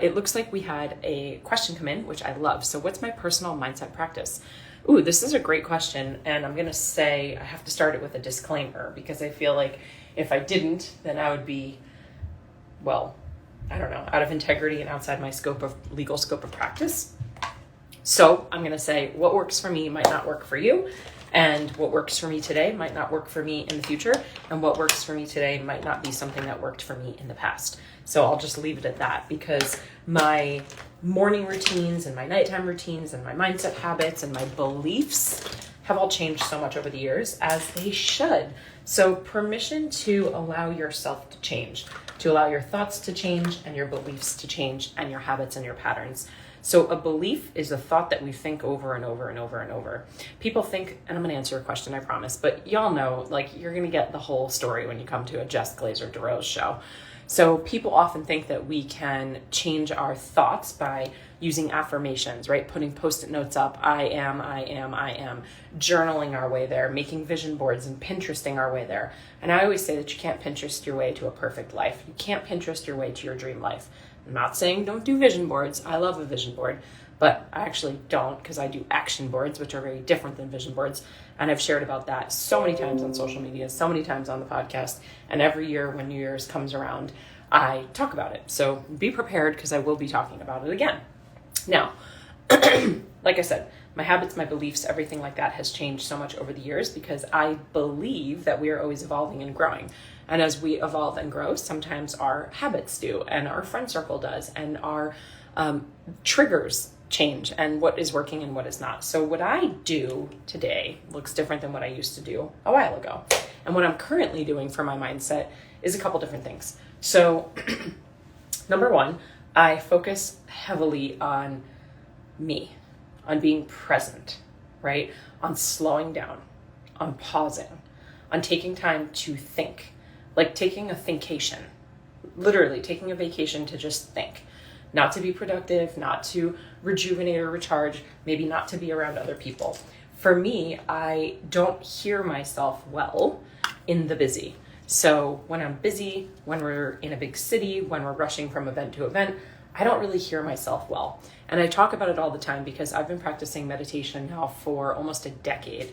It looks like we had a question come in, which I love. So what's my personal mindset practice? Ooh, this is a great question. And I'm going to say I have to start it with a disclaimer, because I feel like if I didn't, then I would be, well, I don't know, out of integrity and outside my legal scope of practice. So I'm going to say what works for me might not work for you. And what works for me today might not work for me in the future. And what works for me today might not be something that worked for me in the past. So I'll just leave it at that, because my morning routines and my nighttime routines and my mindset habits and my beliefs have all changed so much over the years, as they should. So permission to allow yourself to change, to allow your thoughts to change and your beliefs to change and your habits and your patterns. So a belief is a thought that we think over and over and over and over. People think, and I'm going to answer a question, I promise, but y'all know, like, you're going to get the whole story when you come to a Jess Glazer DeRose show. So people often think that we can change our thoughts by using affirmations, right? Putting Post-it notes up, I am, journaling our way there, making vision boards and Pinteresting our way there. And I always say that you can't Pinterest your way to a perfect life. You can't Pinterest your way to your dream life. I'm not saying don't do vision boards. I love a vision board, but I actually don't, because I do action boards, which are very different than vision boards. And I've shared about that so many times on social media, so many times on the podcast. And every year when New Year's comes around, I talk about it. So be prepared, because I will be talking about it again. Now, like I said, my habits, my beliefs, everything like that has changed so much over the years, because I believe that we are always evolving and growing. And as we evolve and grow, sometimes our habits do, and our friend circle does, and our triggers change, and what is working and what is not. So what I do today looks different than what I used to do a while ago. And what I'm currently doing for my mindset is a couple different things. So number one, I focus heavily on me, on being present, right? On slowing down, on pausing, on taking time to think, like taking a thinkcation, literally taking a vacation to just think, not to be productive, not to rejuvenate or recharge, maybe not to be around other people. For me, I don't hear myself well in the busy. So when I'm busy, when we're in a big city, when we're rushing from event to event, I don't really hear myself well. And I talk about it all the time, because I've been practicing meditation now for almost a decade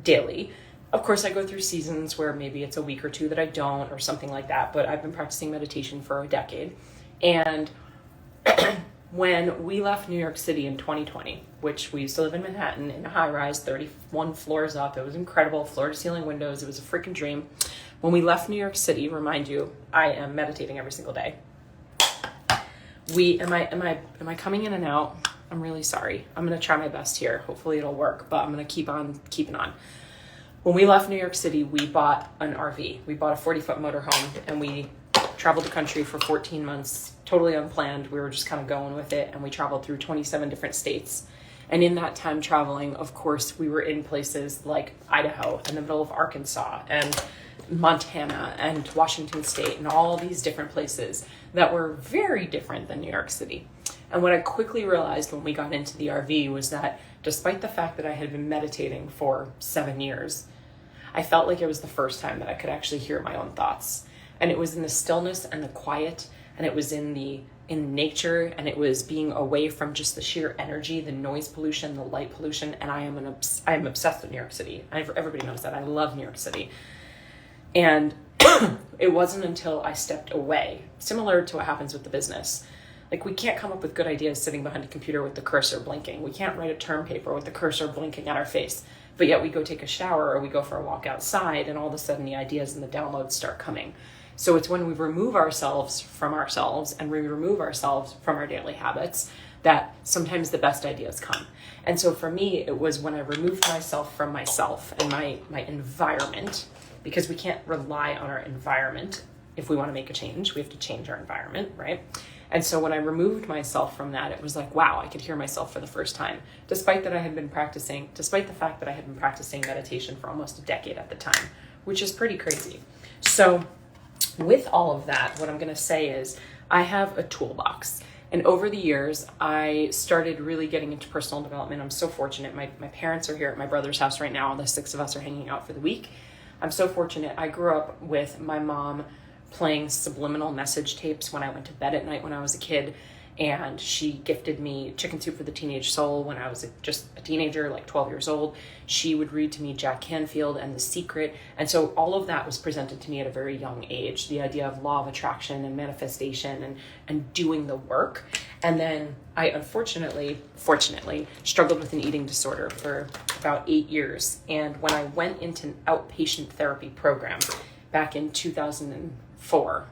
daily. Of course, I go through seasons where maybe it's a week or two that I don't, or something like that, but I've been practicing meditation for a decade. And when we left New York City in 2020, which we used to live in Manhattan in a high rise, 31 floors up, it was incredible, floor to ceiling windows, it was a freaking dream. When we left New York City, remind you, I am meditating every single day. Am I coming in and out? I'm really sorry. I'm going to try my best here. Hopefully it'll work, but I'm going to keep on keeping on. When we left New York City, we bought an RV. We bought a 40-foot motorhome, and we traveled the country for 14 months, totally unplanned. We were just kind of going with it, and we traveled through 27 different states. And in that time traveling, of course, we were in places like Idaho and the middle of Arkansas and Montana and Washington State and all these different places that were very different than New York City. And what I quickly realized when we got into the RV was that despite the fact that I had been meditating for 7 years, I felt like it was the first time that I could actually hear my own thoughts. And it was in the stillness and the quiet, and it was in nature, and it was being away from just the sheer energy, the noise pollution, the light pollution. And I am obsessed with New York City. Everybody knows that. I love New York City. And it wasn't until I stepped away, similar to what happens with the business. Like, we can't come up with good ideas sitting behind a computer with the cursor blinking. We can't write a term paper with the cursor blinking at our face. But yet we go take a shower or we go for a walk outside, and all of a sudden the ideas and the downloads start coming. So it's when we remove ourselves from ourselves and we remove ourselves from our daily habits that sometimes the best ideas come. And so for me, it was when I removed myself from myself and my environment, because we can't rely on our environment. If we want to make a change, we have to change our environment, right? And so when I removed myself from that, it was like, wow, I could hear myself for the first time, despite the fact that I had been practicing meditation for almost a decade at the time, which is pretty crazy. So with all of that, what I'm going to say is I have a toolbox. And over the years, I started really getting into personal development. I'm so fortunate. My parents are here at my brother's house right now. The 6 of us are hanging out for the week. I'm so fortunate. I grew up with my mom playing subliminal message tapes when I went to bed at night when I was a kid. And she gifted me Chicken Soup for the Teenage Soul when I was just a teenager, like 12 years old. She would read to me Jack Canfield and The Secret. And so all of that was presented to me at a very young age. The idea of law of attraction and manifestation and doing the work. And then I fortunately struggled with an eating disorder for about 8 years. And when I went into an outpatient therapy program back in 2004,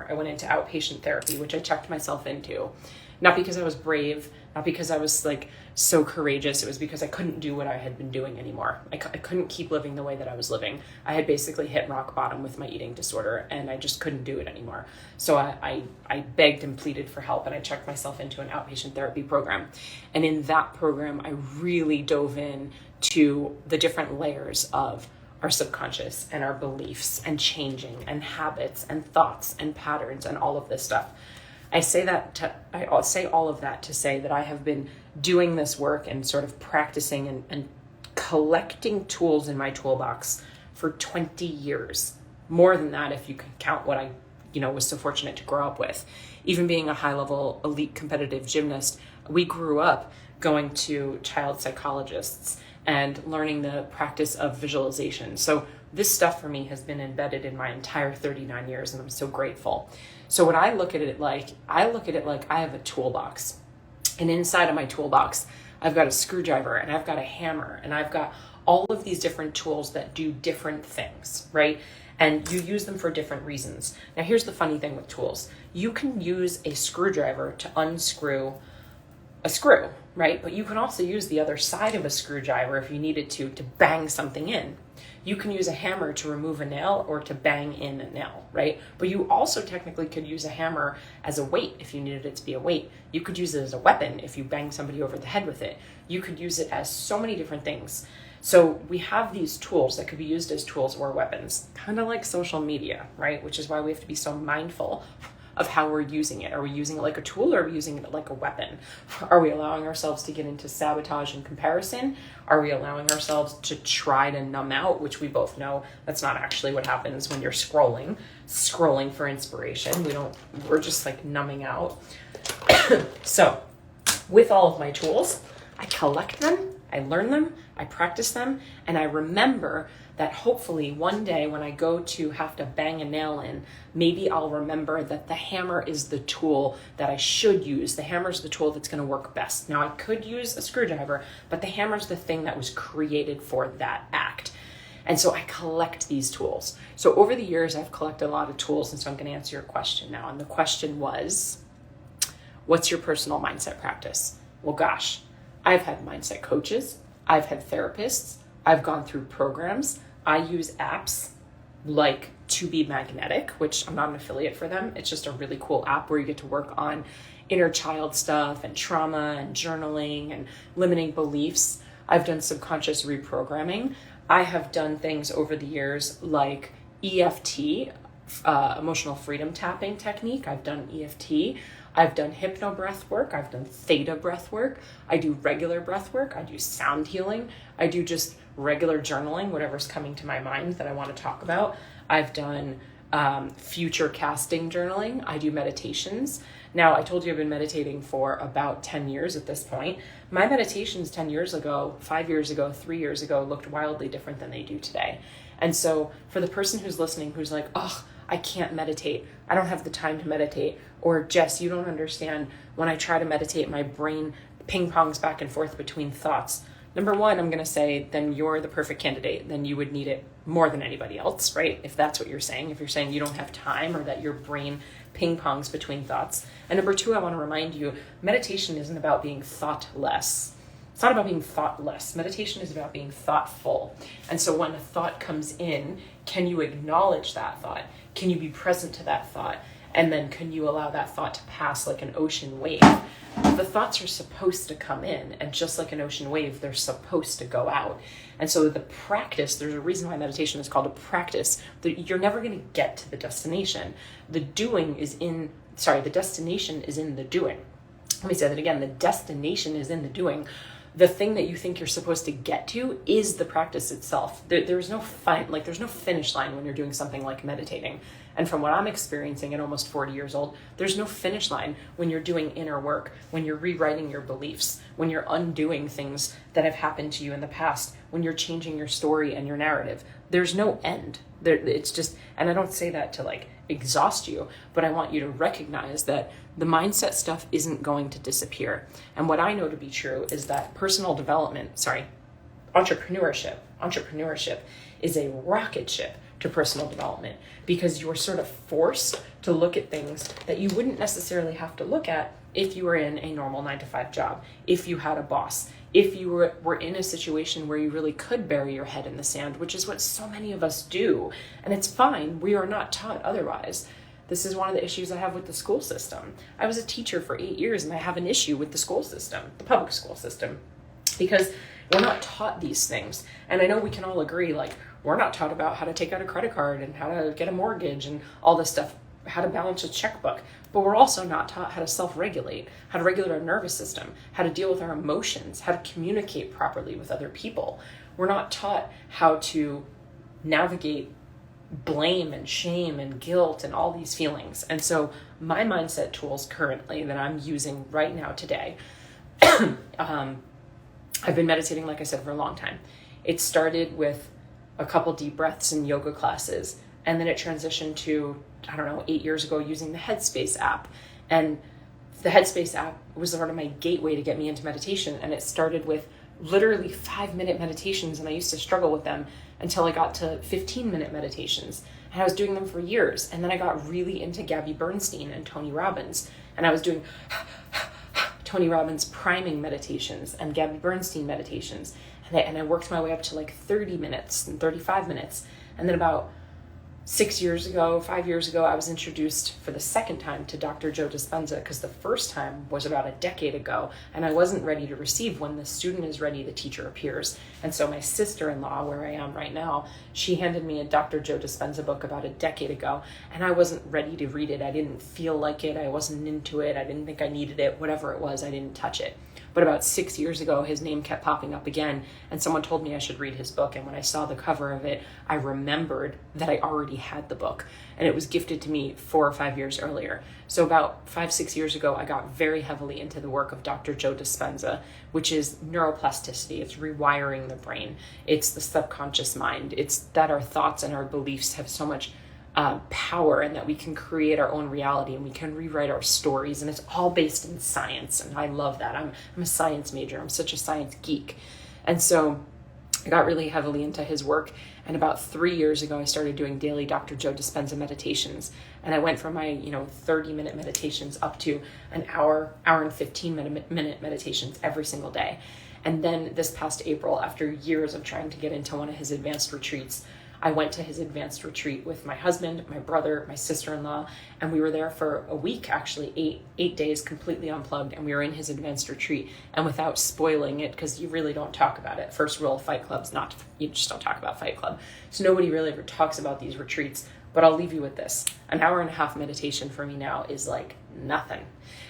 I went into outpatient therapy, which I checked myself into. Not because I was brave, not because I was like so courageous. It was because I couldn't do what I had been doing anymore. I couldn't keep living the way that I was living. I had basically hit rock bottom with my eating disorder, and I just couldn't do it anymore. So I begged and pleaded for help, and I checked myself into an outpatient therapy program. And in that program, I really dove in to the different layers of our subconscious and our beliefs and changing and habits and thoughts and patterns and all of this stuff. I say all of that to say that I have been doing this work and sort of practicing and collecting tools in my toolbox for 20 years. More than that, if you can count what I, was so fortunate to grow up with. Even being a high-level elite competitive gymnast, we grew up going to child psychologists and learning the practice of visualization. So this stuff for me has been embedded in my entire 39 years, and I'm so grateful. So when I look at it like I have a toolbox. And inside of my toolbox, I've got a screwdriver and I've got a hammer and I've got all of these different tools that do different things, right? And you use them for different reasons. Now here's the funny thing with tools. You can use a screwdriver to unscrew a screw, right? But you can also use the other side of a screwdriver if you needed to bang something in. You can use a hammer to remove a nail or to bang in a nail, right? But you also technically could use a hammer as a weight if you needed it to be a weight. You could use it as a weapon if you bang somebody over the head with it. You could use it as so many different things. So we have these tools that could be used as tools or weapons, kind of like social media, right? Which is why we have to be so mindful of how we're using it. Are we using it like a tool, or are we using it like a weapon? Are we allowing ourselves to get into sabotage and comparison? Are we allowing ourselves to try to numb out, which we both know that's not actually what happens when you're scrolling for inspiration. We're just like numbing out. So with all of my tools, I collect them, I learn them, I practice them, and I remember that hopefully one day when I go to have to bang a nail in, maybe I'll remember that the hammer is the tool that I should use. The hammer is the tool that's going to work best. Now I could use a screwdriver, but the hammer is the thing that was created for that act. And so I collect these tools. So over the years, I've collected a lot of tools, and so I'm going to answer your question now. And the question was, what's your personal mindset practice? Well, gosh, I've had mindset coaches. I've had therapists. I've gone through programs. I use apps like To Be Magnetic, which I'm not an affiliate for them. It's just a really cool app where you get to work on inner child stuff and trauma and journaling and limiting beliefs. I've done subconscious reprogramming. I have done things over the years like EFT, emotional freedom tapping technique. I've done EFT. I've done hypno breath work. I've done theta breath work. I do regular breath work. I do sound healing. I do just regular journaling, whatever's coming to my mind that I want to talk about. I've done future casting journaling. I do meditations. Now, I told you I've been meditating for about 10 years at this point. My meditations 10 years ago, 5 years ago, 3 years ago looked wildly different than they do today. And so for the person who's listening who's like, oh, I can't meditate. I don't have the time to meditate. Or Jess, you don't understand. When I try to meditate, my brain ping-pongs back and forth between thoughts. Number one, I'm going to say, then you're the perfect candidate. Then you would need it more than anybody else, right? If that's what you're saying. If you're saying you don't have time or that your brain ping-pongs between thoughts. And number two, I want to remind you, meditation isn't about being thoughtless. It's not about being thoughtless. Meditation is about being thoughtful. And so when a thought comes in, can you acknowledge that thought? Can you be present to that thought? And then can you allow that thought to pass like an ocean wave? The thoughts are supposed to come in, and just like an ocean wave, they're supposed to go out. And so the practice, there's a reason why meditation is called a practice. You're never going to get to the destination. The destination is in the doing. Let me say that again. The destination is in the doing. the thing that you think you're supposed to get to is the practice itself. There's no there's no finish line when you're doing something like meditating. And from what I'm experiencing at almost 40 years old, there's no finish line when you're doing inner work, when you're rewriting your beliefs, when you're undoing things that have happened to you in the past, when you're changing your story and your narrative. There's no end. It's just, and I don't say that to like exhaust you, but I want you to recognize that the mindset stuff isn't going to disappear. And what I know to be true is that entrepreneurship is a rocket ship to personal development, because you're sort of forced to look at things that you wouldn't necessarily have to look at if you were in a normal 9-to-5 job, if you had a boss, if you were in a situation where you really could bury your head in the sand, which is what so many of us do. And it's fine. We are not taught otherwise. This is one of the issues I have with the school system. I was a teacher for 8 years, and I have an issue with the school system, the public school system, because we're not taught these things. And I know we can all agree, like, we're not taught about how to take out a credit card and how to get a mortgage and all this stuff, how to balance a checkbook. But we're also not taught how to self-regulate, how to regulate our nervous system, how to deal with our emotions, how to communicate properly with other people. We're not taught how to navigate blame and shame and guilt and all these feelings. And so my mindset tools currently that I'm using right now today, I've been meditating, like I said, for a long time. It started with a couple deep breaths in yoga classes, and then it transitioned to, 8 years ago, using the Headspace app. And the Headspace app was sort of my gateway to get me into meditation. And it started with literally 5-minute meditations, and I used to struggle with them until I got to 15-minute meditations. And I was doing them for years. And then I got really into Gabby Bernstein and Tony Robbins. And I was doing Tony Robbins priming meditations and Gabby Bernstein meditations. And I worked my way up to like 30 minutes and 35 minutes. And then about 5 years ago, I was introduced for the second time to Dr. Joe Dispenza, because the first time was about a decade ago, and I wasn't ready to receive. When the student is ready, the teacher appears. And so my sister-in-law, where I am right now, she handed me a Dr. Joe Dispenza book about a decade ago, and I wasn't ready to read it. I didn't feel like it. I wasn't into it. I didn't think I needed it. Whatever it was, I didn't touch it. But about 6 years ago, his name kept popping up again, and someone told me I should read his book. And when I saw the cover of it, I remembered that I already had the book, and it was gifted to me 4 or 5 years earlier. So about 5-6 years ago, I got very heavily into the work of Dr. Joe Dispenza, which is neuroplasticity. It's rewiring the brain. It's the subconscious mind. It's that our thoughts and our beliefs have so much power, and that we can create our own reality, and we can rewrite our stories, and it's all based in science. And I love that. I'm a science major. I'm such a science geek. And so I got really heavily into his work. And about 3 years ago, I started doing daily Dr. Joe Dispenza meditations. And I went from my 30-minute meditations up to an hour and 15-minute meditations every single day. And then this past April, after years of trying to get into one of his advanced retreats, I went to his advanced retreat with my husband, my brother, my sister-in-law, and we were there for a week, actually, eight days, completely unplugged, and we were in his advanced retreat. And without spoiling it, because you really don't talk about it, first rule of Fight Club is you just don't talk about Fight Club. So nobody really ever talks about these retreats, but I'll leave you with this. An hour and a half meditation for me now is like nothing.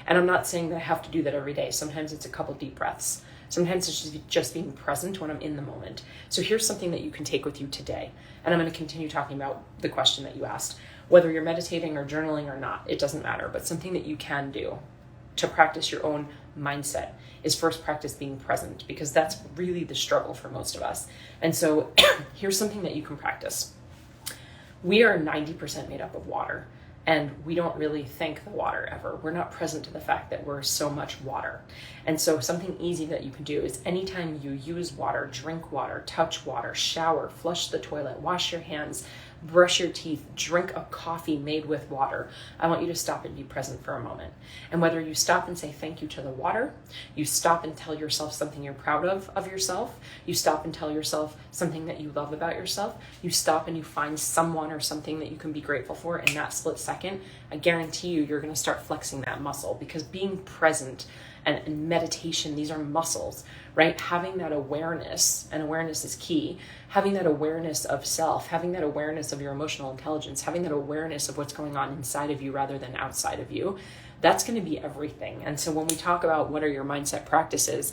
And I'm not saying that I have to do that every day. Sometimes it's a couple deep breaths. Sometimes it's just being present when I'm in the moment. So here's something that you can take with you today. And I'm going to continue talking about the question that you asked. Whether you're meditating or journaling or not, it doesn't matter. But something that you can do to practice your own mindset is first practice being present, because that's really the struggle for most of us. And so here's something that you can practice. We are 90% made up of water. And we don't really thank the water ever. We're not present to the fact that we're so much water. And so something easy that you can do is anytime you use water, drink water, touch water, shower, flush the toilet, wash your hands, brush your teeth, drink a coffee made with water, I want you to stop and be present for a moment. And whether you stop and say thank you to the water, you stop and tell yourself something you're proud of yourself, you stop and tell yourself something that you love about yourself, you stop and you find someone or something that you can be grateful for in that split second, I guarantee you're going to start flexing that muscle, because being present and meditation, these are muscles, right? Having that awareness, and awareness is key, having that awareness of self, having that awareness of your emotional intelligence, having that awareness of what's going on inside of you rather than outside of you, that's going to be everything. And so when we talk about what are your mindset practices,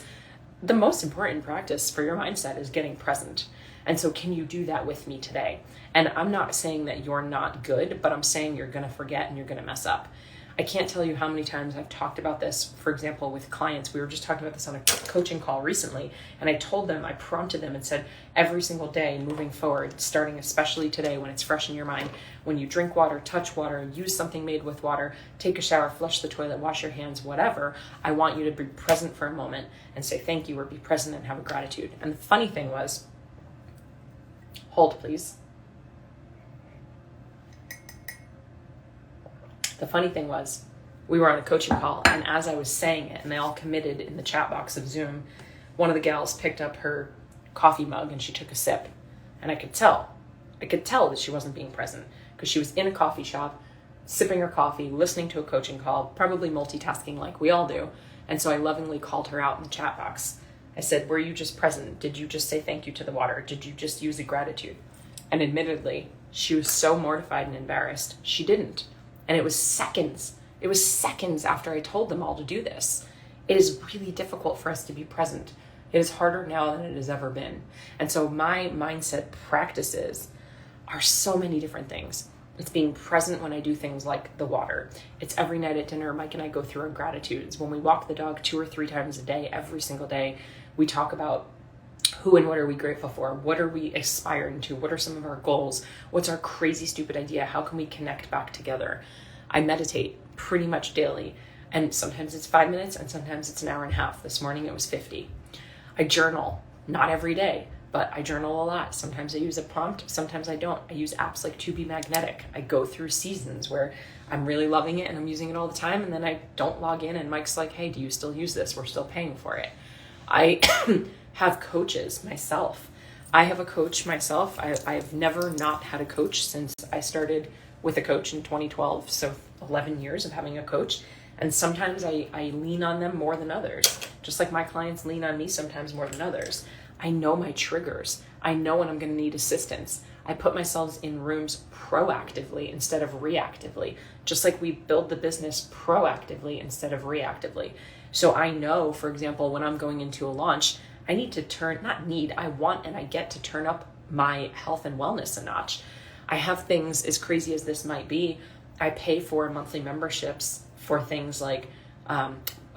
the most important practice for your mindset is getting present. And so can you do that with me today? And I'm not saying that you're not good, but I'm saying you're going to forget and you're going to mess up. I can't tell you how many times I've talked about this, for example, with clients. We were just talking about this on a coaching call recently, and I told them, I prompted them and said, every single day moving forward, starting especially today when it's fresh in your mind, when you drink water, touch water, use something made with water, take a shower, flush the toilet, wash your hands, whatever, I want you to be present for a moment and say thank you, or be present and have a gratitude. And the funny thing was, hold please. The funny thing was, we were on a coaching call, and as I was saying it, and they all committed in the chat box of Zoom, one of the gals picked up her coffee mug and she took a sip. And I could tell that she wasn't being present, because she was in a coffee shop, sipping her coffee, listening to a coaching call, probably multitasking like we all do. And so I lovingly called her out in the chat box. I said, were you just present? Did you just say thank you to the water? Did you just use a gratitude? And admittedly, she was so mortified and embarrassed, she didn't. And it was seconds. It was seconds after I told them all to do this. It is really difficult for us to be present. It is harder now than it has ever been. And so my mindset practices are so many different things. It's being present when I do things like the water. It's every night at dinner, Mike and I go through our gratitudes. When we walk the dog 2 or 3 times a day, every single day, we talk about who and what are we grateful for? What are we aspiring to? What are some of our goals? What's our crazy, stupid idea? How can we connect back together? I meditate pretty much daily, and sometimes it's 5 minutes and sometimes it's an hour and a half. This morning it was 50. I journal, not every day, but I journal a lot. Sometimes I use a prompt, sometimes I don't. I use apps like To Be Magnetic. I go through seasons where I'm really loving it and I'm using it all the time, and then I don't log in and Mike's like, hey, do you still use this? We're still paying for it. I have coaches myself. I have a coach myself. I've never not had a coach since I started with a coach in 2012. So 11 years of having a coach. And sometimes I lean on them more than others, just like my clients lean on me sometimes more than others. I know my triggers. I know when I'm going to need assistance. I put myself in rooms proactively instead of reactively, just like we build the business proactively instead of reactively. So I know, for example, when I'm going into a launch, I need to I want and I get to turn up my health and wellness a notch. I have things, as crazy as this might be, I pay for monthly memberships for things like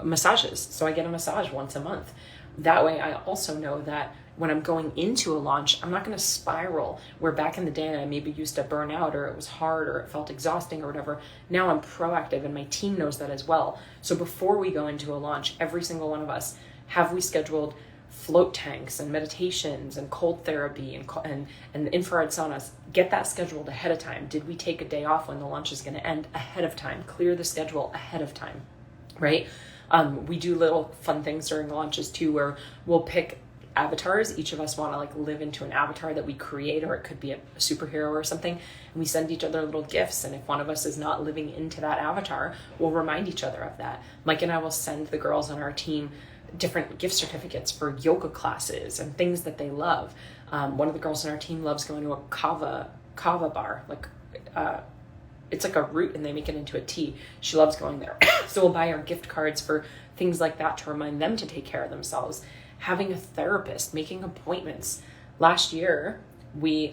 massages. So I get a massage once a month. That way I also know that when I'm going into a launch, I'm not going to spiral where back in the day I maybe used to burn out, or it was hard, or it felt exhausting or whatever. Now I'm proactive and my team knows that as well. So before we go into a launch, every single one of us, have we scheduled float tanks and meditations and cold therapy and infrared saunas? Get that scheduled ahead of time. Did we take a day off when the launch is going to end? Ahead of time. Clear the schedule ahead of time, right? We do little fun things during launches too, where we'll pick avatars. Each of us want to like live into an avatar that we create, or it could be a superhero or something. And we send each other little gifts. And if one of us is not living into that avatar, we'll remind each other of that. Mike and I will send the girls on our team different gift certificates for yoga classes and things that they love. One of the girls on our team loves going to a kava bar, like it's like a root and they make it into a tea. She loves going there. So we'll buy our gift cards for things like that to remind them to take care of themselves. Having a therapist, making appointments. Last year,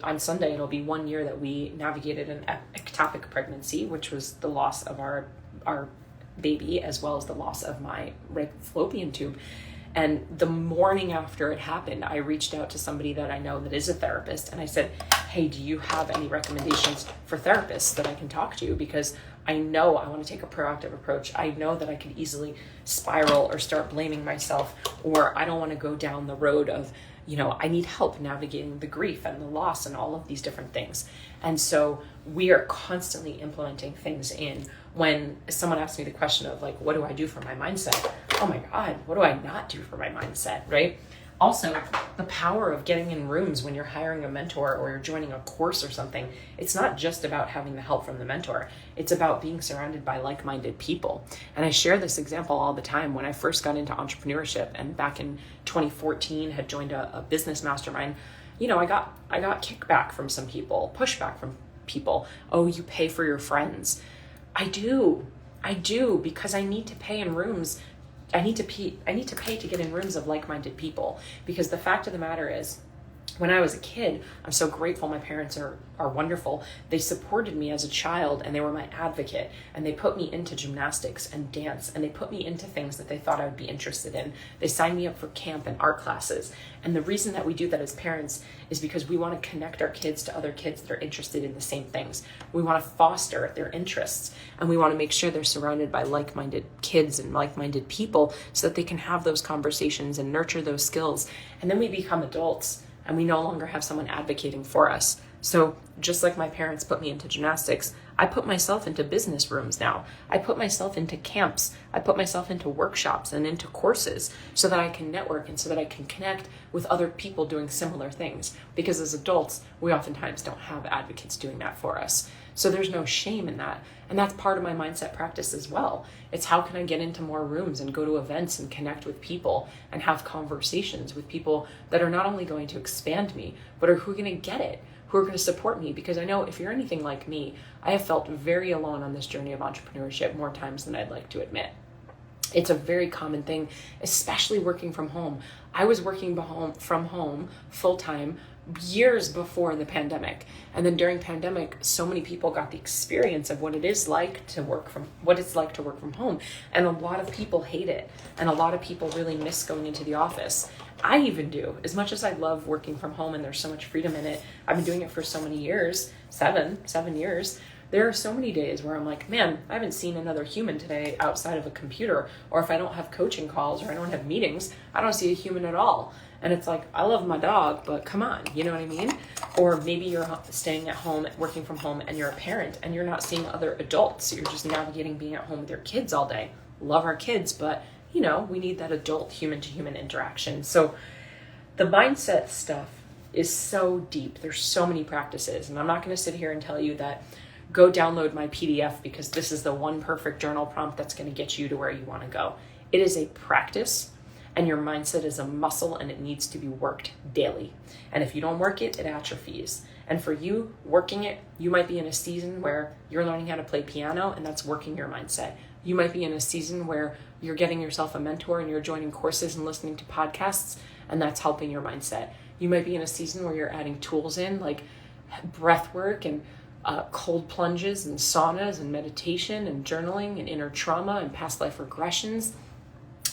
on Sunday, it'll be 1 year that we navigated an ectopic pregnancy, which was the loss of our baby, as well as the loss of my right fallopian tube. And the morning after it happened, I reached out to somebody that I know that is a therapist, and I said, hey, do you have any recommendations for therapists that I can talk to? Because I know I want to take a proactive approach. I know that I could easily spiral or start blaming myself, or I don't want to go down the road of, I need help navigating the grief and the loss and all of these different things. And so we are constantly implementing things in. When someone asks me the question of like, what do I do for my mindset? Oh my God, what do I not do for my mindset, right? Also, the power of getting in rooms when you're hiring a mentor or you're joining a course or something. It's not just about having the help from the mentor. It's about being surrounded by like-minded people. And I share this example all the time. When I first got into entrepreneurship and back in 2014 had joined a business mastermind, I got kickback from some people, pushback from people. Oh, you pay for your friends. I do, because I need to pay in rooms I need to pay to get in rooms of like-minded people, because the fact of the matter is, when I was a kid, I'm so grateful. My parents are wonderful. They supported me as a child, and they were my advocate, and they put me into gymnastics and dance, and they put me into things that they thought I would be interested in. They signed me up for camp and art classes. And the reason that we do that as parents is because we want to connect our kids to other kids that are interested in the same things. We want to foster their interests, and we want to make sure they're surrounded by like-minded kids and like-minded people so that they can have those conversations and nurture those skills. And then we become adults, and we no longer have someone advocating for us. So just like my parents put me into gymnastics, I put myself into business rooms now. I put myself into camps. I put myself into workshops and into courses so that I can network and so that I can connect with other people doing similar things. Because as adults, we oftentimes don't have advocates doing that for us. So there's no shame in that. And that's part of my mindset practice as well. It's how can I get into more rooms and go to events and connect with people and have conversations with people that are not only going to expand me, but are who are going to get it, who are going to support me. Because I know if you're anything like me, I have felt very alone on this journey of entrepreneurship more times than I'd like to admit. It's a very common thing, especially working from home. I was working from home full-time years before the pandemic. And then during pandemic, so many people got the experience of what it's like to work from home. And a lot of people hate it. And a lot of people really miss going into the office. I even do. As much as I love working from home and there's so much freedom in it, I've been doing it for so many years, seven years. There are so many days where I'm like, man, I haven't seen another human today outside of a computer. Or if I don't have coaching calls or I don't have meetings, I don't see a human at all. And it's like, I love my dog, but come on, you know what I mean? Or maybe you're staying at home, working from home, and you're a parent and you're not seeing other adults. You're just navigating being at home with your kids all day. Love our kids, but we need that adult human-to-human interaction. So the mindset stuff is so deep. There's so many practices. And I'm not going to sit here and tell you that go download my PDF because this is the one perfect journal prompt that's going to get you to where you want to go. It is a practice, and your mindset is a muscle, and it needs to be worked daily. And if you don't work it, it atrophies. And for you, working it, you might be in a season where you're learning how to play piano, and that's working your mindset. You might be in a season where you're getting yourself a mentor and you're joining courses and listening to podcasts, and that's helping your mindset. You might be in a season where you're adding tools in like breath work and cold plunges and saunas and meditation and journaling and inner trauma and past life regressions,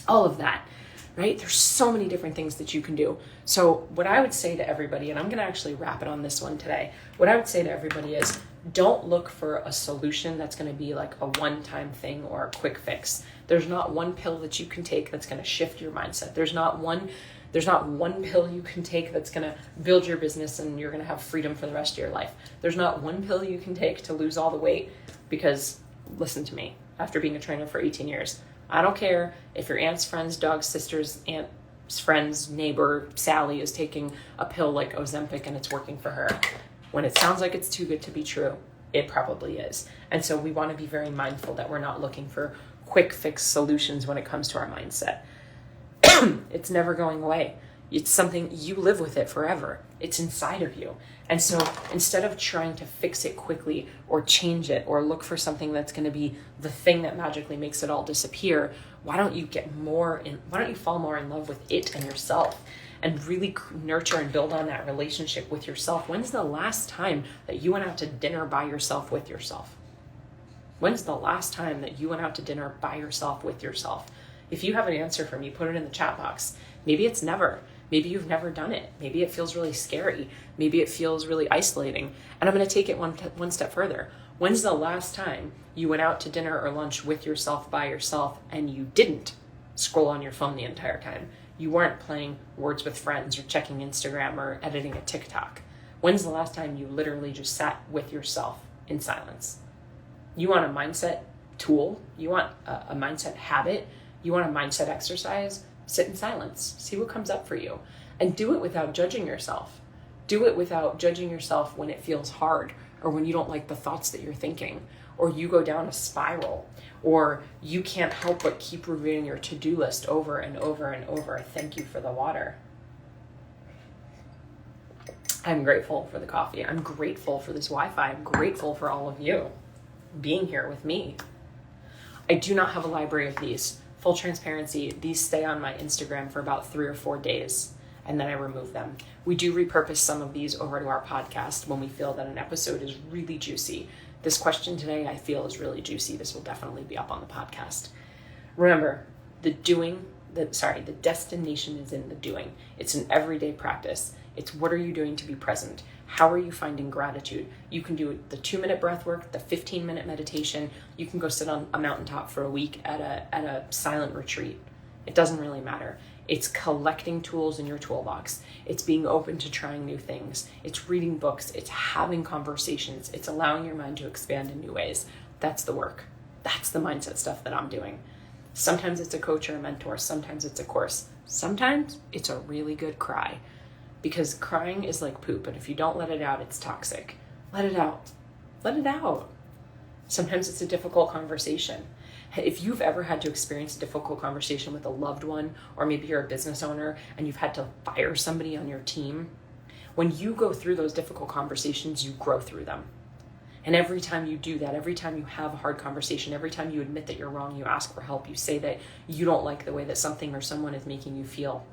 all of that, right? There's so many different things that you can do. So what I would say to everybody, and I'm going to actually wrap it on this one today, what I would say to everybody is don't look for a solution that's going to be like a one-time thing or a quick fix. There's not one pill that you can take that's going to shift your mindset. There's not one pill you can take that's going to build your business and you're going to have freedom for the rest of your life. There's not one pill you can take to lose all the weight, because listen to me, after being a trainer for 18 years, I don't care if your aunt's friend's dog's sister's aunt's friend's neighbor, Sally, is taking a pill like Ozempic and it's working for her. When it sounds like it's too good to be true, it probably is. And so we want to be very mindful that we're not looking for quick fix solutions when it comes to our mindset. It's never going away. It's something you live with it forever. It's inside of you. And so instead of trying to fix it quickly or change it or look for something that's going to be the thing that magically makes it all disappear, why don't you fall more in love with it and yourself and really nurture and build on that relationship with yourself? When's the last time that you went out to dinner by yourself with yourself? When's the last time that you went out to dinner by yourself with yourself? If you have an answer for me, put it in the chat box. Maybe it's never. Maybe you've never done it. Maybe it feels really scary. Maybe it feels really isolating. And I'm going to take it one step further. When's the last time you went out to dinner or lunch with yourself by yourself and you didn't scroll on your phone the entire time? You weren't playing Words with Friends or checking Instagram or editing a TikTok. When's the last time you literally just sat with yourself in silence? You want a mindset tool? You want a mindset habit? You want a mindset exercise? Sit in silence. See what comes up for you. And do it without judging yourself. Do it without judging yourself when it feels hard or when you don't like the thoughts that you're thinking or you go down a spiral or you can't help but keep reviewing your to-do list over and over and over. Thank you for the water. I'm grateful for the coffee. I'm grateful for this Wi-Fi. I'm grateful for all of you being here with me. I do not have a library of these Full transparency, these stay on my Instagram for about 3 or 4 days, and then I remove them. We do repurpose some of these over to our podcast when we feel that an episode is really juicy. This question today I feel is really juicy. This will definitely be up on the podcast. Remember, the destination is in the doing. It's an everyday practice. It's what are you doing to be present? How are you finding gratitude? You can do the 2-minute breath work, the 15-minute meditation. You can go sit on a mountaintop for a week at a silent retreat. It doesn't really matter. It's collecting tools in your toolbox. It's being open to trying new things. It's reading books. It's having conversations. It's allowing your mind to expand in new ways. That's the work. That's the mindset stuff that I'm doing. Sometimes it's a coach or a mentor. Sometimes it's a course. Sometimes it's a really good cry, because crying is like poop. And if you don't let it out, it's toxic. Let it out. Let it out. Sometimes it's a difficult conversation. If you've ever had to experience a difficult conversation with a loved one, or maybe you're a business owner and you've had to fire somebody on your team, when you go through those difficult conversations, you grow through them. And every time you do that, every time you have a hard conversation, every time you admit that you're wrong, you ask for help, you say that you don't like the way that something or someone is making you feel,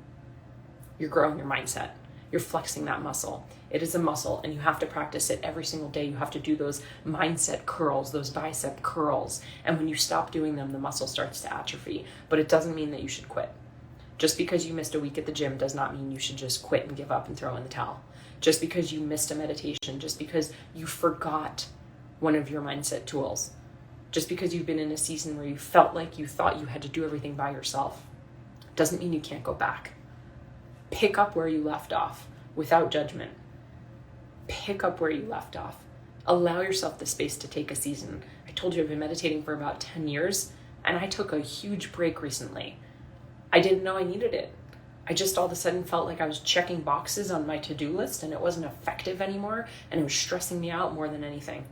you're growing your mindset. You're flexing that muscle. It is a muscle, and you have to practice it every single day. You have to do those mindset curls, those bicep curls. And when you stop doing them, the muscle starts to atrophy. But it doesn't mean that you should quit. Just because you missed a week at the gym does not mean you should just quit and give up and throw in the towel. Just because you missed a meditation, just because you forgot one of your mindset tools, just because you've been in a season where you felt like you thought you had to do everything by yourself, doesn't mean you can't go back. Pick up where you left off without judgment. Pick up where you left off. Allow yourself the space to take a season. I told you I've been meditating for about 10 years, and I took a huge break recently. I didn't know I needed it. I just all of a sudden felt like I was checking boxes on my to-do list, and it wasn't effective anymore, and it was stressing me out more than anything.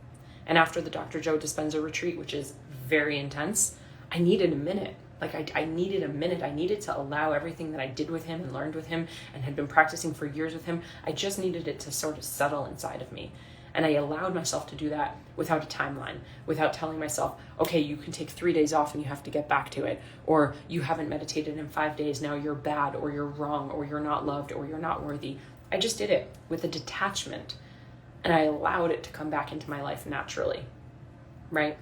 And after the Dr. Joe Dispenza retreat, which is very intense, I needed a minute. I needed a minute. I needed to allow everything that I did with him and learned with him and had been practicing for years with him. I just needed it to sort of settle inside of me. And I allowed myself to do that without a timeline, without telling myself, okay, you can take 3 days off and you have to get back to it. Or you haven't meditated in 5 days. Now you're bad, or you're wrong, or you're not loved, or you're not worthy. I just did it with a detachment. And I allowed it to come back into my life naturally, right?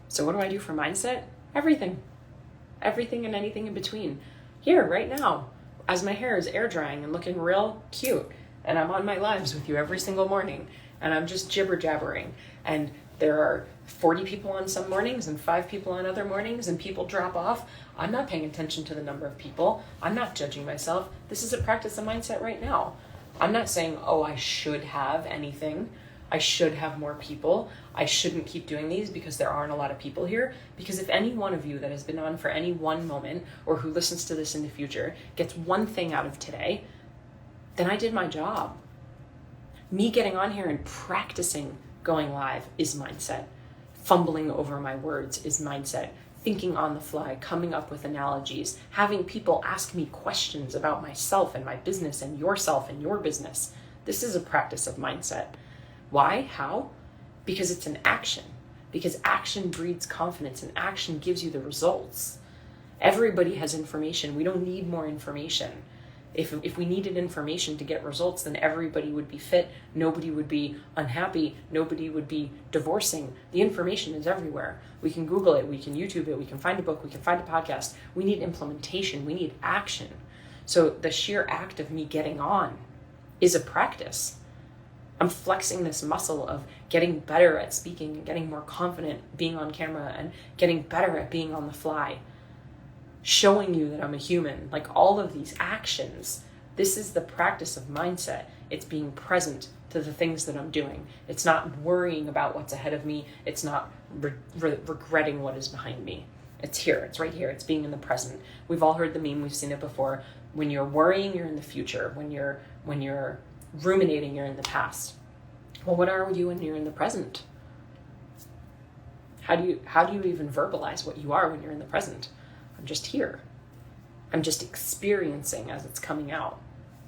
So what do I do for mindset? Everything and anything in between. Here, right now, as my hair is air drying and looking real cute, and I'm on my lives with you every single morning, and I'm just jibber jabbering, and there are 40 people on some mornings and 5 people on other mornings, and people drop off. I'm not paying attention to the number of people. I'm not judging myself. This is a practice of mindset right now. I'm not saying, oh, I should have anything. I should have more people. I shouldn't keep doing these because there aren't a lot of people here. Because if any one of you that has been on for any one moment, or who listens to this in the future, gets one thing out of today, then I did my job. Me getting on here and practicing going live is mindset. Fumbling over my words is mindset. Thinking on the fly, coming up with analogies, having people ask me questions about myself and my business and yourself and your business. This is a practice of mindset. Why? How? Because it's an action. Because action breeds confidence, and action gives you the results. Everybody has information. We don't need more information. If we needed information to get results, then everybody would be fit. Nobody would be unhappy. Nobody would be divorcing. The information is everywhere. We can Google it. We can YouTube it. We can find a book. We can find a podcast. We need implementation. We need action. So the sheer act of me getting on is a practice. I'm flexing this muscle of getting better at speaking and getting more confident being on camera and getting better at being on the fly. Showing you that I'm a human, like all of these actions. This is the practice of mindset. It's being present to the things that I'm doing. It's not worrying about what's ahead of me. It's not regretting what is behind me. It's here. It's right here. It's being in the present. We've all heard the meme. We've seen it before. When you're worrying, you're in the future. When you're ruminating, you're in the past. Well, what are you when you're in the present? How do you even verbalize what you are when you're in the present? I'm just here. I'm just experiencing as it's coming out.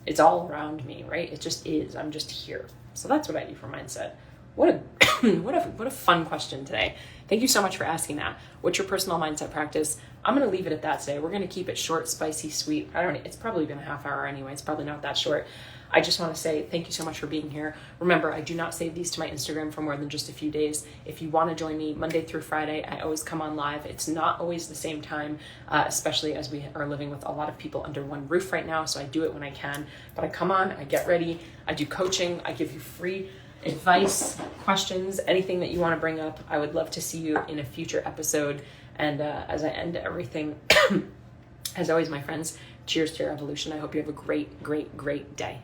It's all around me, right? It just is. I'm just here. So that's what I do for mindset. What a fun question today. Thank you so much for asking that. What's your personal mindset practice? I'm going to leave it at that today. We're going to keep it short, spicy, sweet. It's probably been a half hour anyway. It's probably not that short. I just want to say thank you so much for being here. Remember, I do not save these to my Instagram for more than just a few days. If you want to join me Monday through Friday, I always come on live. It's not always the same time, especially as we are living with a lot of people under one roof right now. So I do it when I can, but I come on, I get ready, I do coaching, I give you free advice, questions, anything that you want to bring up. I would love to see you in a future episode. And as I end everything, as always, my friends, cheers to your evolution. I hope you have a great, great, great day.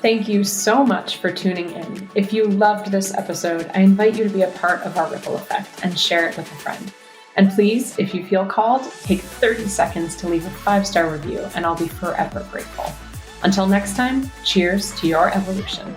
Thank you so much for tuning in. If you loved this episode, I invite you to be a part of our ripple effect and share it with a friend. And please, if you feel called, take 30 seconds to leave a 5-star review, and I'll be forever grateful. Until next time, cheers to your evolution.